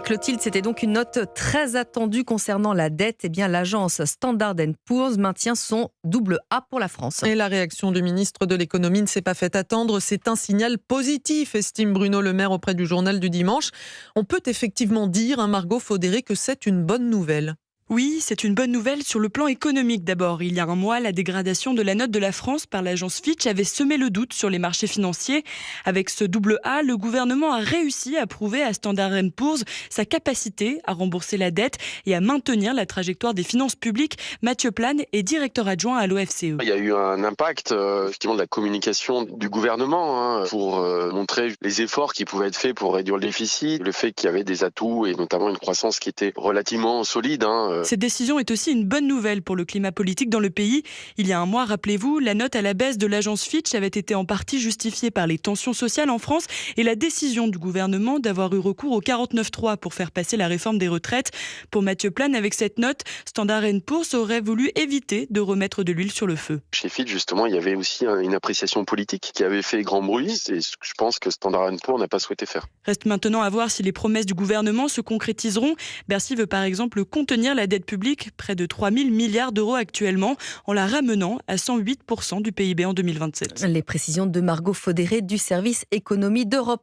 Clotilde, c'était donc une note très attendue concernant la dette. Eh bien, l'agence Standard Poor's maintient son double A pour la France. Et la réaction du ministre de l'économie ne s'est pas fait attendre. C'est un signal positif, estime Bruno Le Maire auprès du journal du dimanche. On peut effectivement dire, Margot Faudéré, que c'est une bonne nouvelle. Oui, c'est une bonne nouvelle sur le plan économique d'abord. Il y a un mois, la dégradation de la note de la France par l'agence Fitch avait semé le doute sur les marchés financiers. Avec ce double A, le gouvernement a réussi à prouver à Standard & Poor's sa capacité à rembourser la dette et à maintenir la trajectoire des finances publiques. Mathieu Plane est directeur adjoint à l'OFCE. Il y a eu un impact effectivement de la communication du gouvernement pour montrer les efforts qui pouvaient être faits pour réduire le déficit, le fait qu'il y avait des atouts et notamment une croissance qui était relativement solide. Cette décision est aussi une bonne nouvelle pour le climat politique dans le pays. Il y a un mois, rappelez-vous, la note à la baisse de l'agence Fitch avait été en partie justifiée par les tensions sociales en France et la décision du gouvernement d'avoir eu recours au 49.3 pour faire passer la réforme des retraites. Pour Mathieu Plane, avec cette note, Standard & Poor's aurait voulu éviter de remettre de l'huile sur le feu. Chez Fitch, justement, il y avait aussi une appréciation politique qui avait fait grand bruit et je pense que Standard & Poor's n'a pas souhaité faire. Reste maintenant à voir si les promesses du gouvernement se concrétiseront. Bercy veut par exemple contenir la dette publique, près de 3 000 milliards d'euros actuellement, en la ramenant à 108% du PIB en 2027. Les précisions de Margot Faudéré du service économie d'Europe.